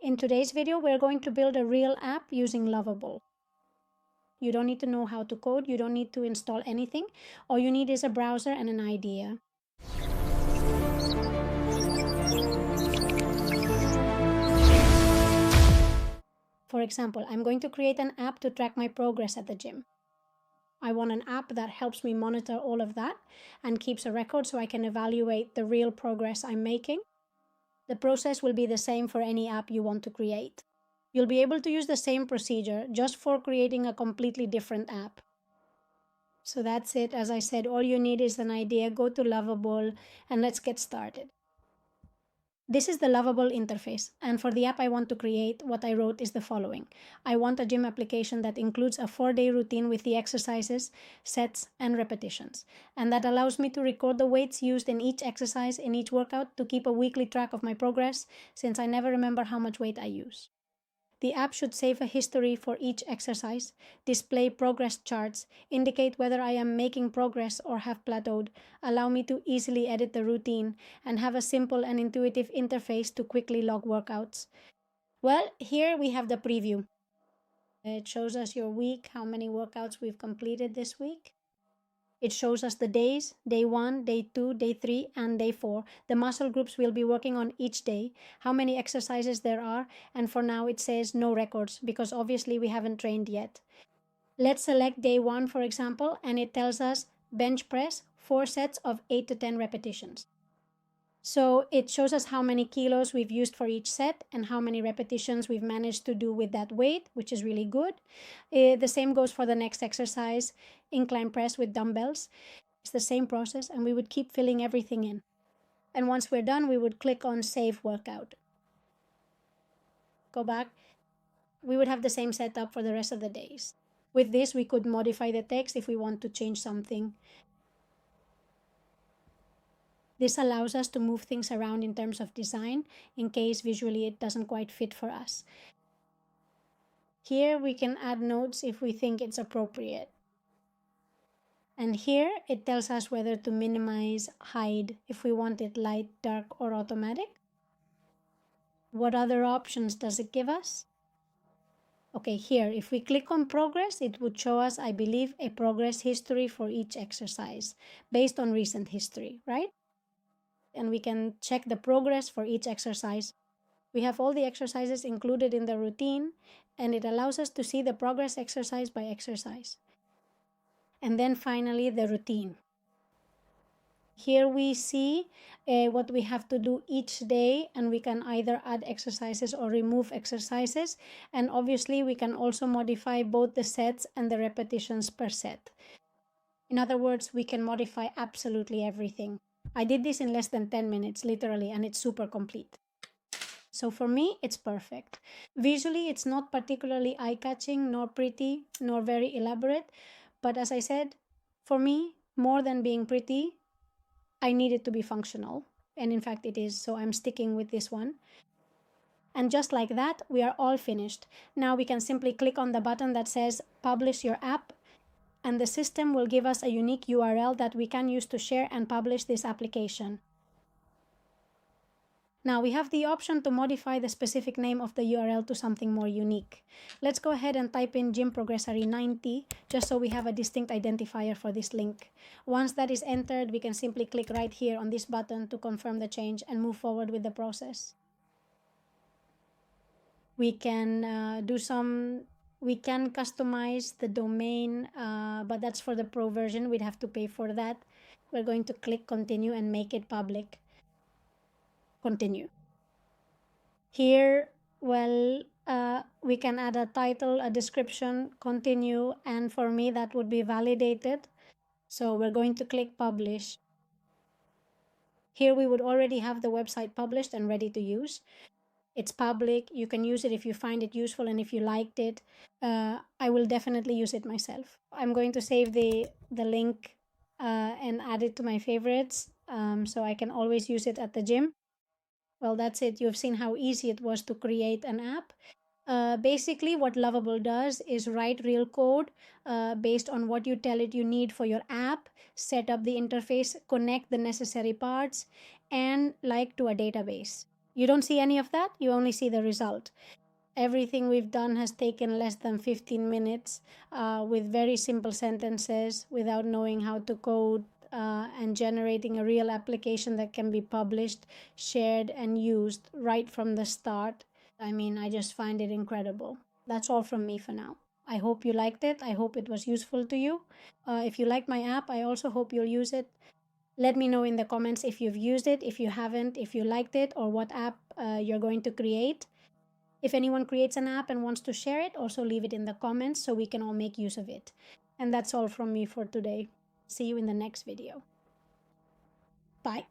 In today's video, we're going to build a real app using Lovable. You don't need to know how to code, you don't need to install anything. All you need is a browser and an idea. For example, I'm going to create an app to track my progress at the gym. I want an app that helps me monitor all of that and keeps a record so I can evaluate the real progress I'm making. The process will be the same for any app you want to create. You'll be able to use the same procedure just for creating a completely different app. So that's it. As I said, all you need is an idea. Go to Lovable and let's get started. This is the Lovable interface, and for the app I want to create, what I wrote is the following. I want a gym application that includes a 4-day routine with the exercises, sets, and repetitions, and that allows me to record the weights used in each exercise, in each workout, to keep a weekly track of my progress, since I never remember how much weight I use. The app should save a history for each exercise, display progress charts, indicate whether I am making progress or have plateaued, allow me to easily edit the routine, and have a simple and intuitive interface to quickly log workouts. Well, here we have the preview. It shows us your week, how many workouts we've completed this week. It shows us the days, day 1, day 2, day 3, and day 4, the muscle groups we'll be working on each day, how many exercises there are, and for now it says no records because obviously we haven't trained yet. Let's select day 1, for example, and it tells us bench press, 4 sets of 8 to 10 repetitions. So it shows us how many kilos we've used for each set and how many repetitions we've managed to do with that weight, which is really good. The same goes for the next exercise, incline press with dumbbells. It's the same process, and we would keep filling everything in. And once we're done, we would click on Save Workout. Go back. We would have the same setup for the rest of the days. With this, we could modify the text if we want to change something. This allows us to move things around in terms of design in case visually it doesn't quite fit for us. Here we can add notes if we think it's appropriate. And here it tells us whether to minimize, hide, if we want it light, dark, or automatic. What other options does it give us? Okay, here, if we click on progress, it would show us, I believe, a progress history for each exercise based on recent history, right? And we can check the progress for each exercise. We have all the exercises included in the routine, and it allows us to see the progress exercise by exercise. And then finally, the routine. Here we see what we have to do each day, and we can either add exercises or remove exercises. And obviously, we can also modify both the sets and the repetitions per set. In other words, we can modify absolutely everything. I did this in less than 10 minutes, literally, and it's super complete. So for me, it's perfect. Visually, it's not particularly eye-catching, nor pretty, nor very elaborate. But as I said, for me, more than being pretty, I need it to be functional. And in fact, it is, so I'm sticking with this one. And just like that, we are all finished. Now we can simply click on the button that says Publish Your App, and the system will give us a unique URL that we can use to share and publish this application. Now we have the option to modify the specific name of the URL to something more unique. Let's go ahead and type in Gym Progressary 90 just so we have a distinct identifier for this link. Once that is entered, we can simply click right here on this button to confirm the change and move forward with the process. We can customize the domain, but that's for the pro version. We'd have to pay for that. We're going to click continue and make it public. Continue. Here, well, we can add a title, a description, continue, and for me that would be validated. So we're going to click publish. Here we would already have the website published and ready to use. It's public. You can use it if you find it useful and if you liked it. I will definitely use it myself. I'm going to save the link and add it to my favorites so I can always use it at the gym. Well, that's it. You've seen how easy it was to create an app. Basically, what Lovable does is write real code based on what you tell it you need for your app, set up the interface, connect the necessary parts, and like to a database. You don't see any of that, you only see the result. Everything we've done has taken less than 15 minutes with very simple sentences without knowing how to code and generating a real application that can be published, shared, and used right from the start. I mean, I just find it incredible. That's all from me for now. I hope you liked it. I hope it was useful to you. If you like my app, I also hope you'll use it. Let me know in the comments if you've used it, if you haven't, if you liked it, or what app you're going to create. If anyone creates an app and wants to share it, also leave it in the comments so we can all make use of it. And that's all from me for today. See you in the next video. Bye.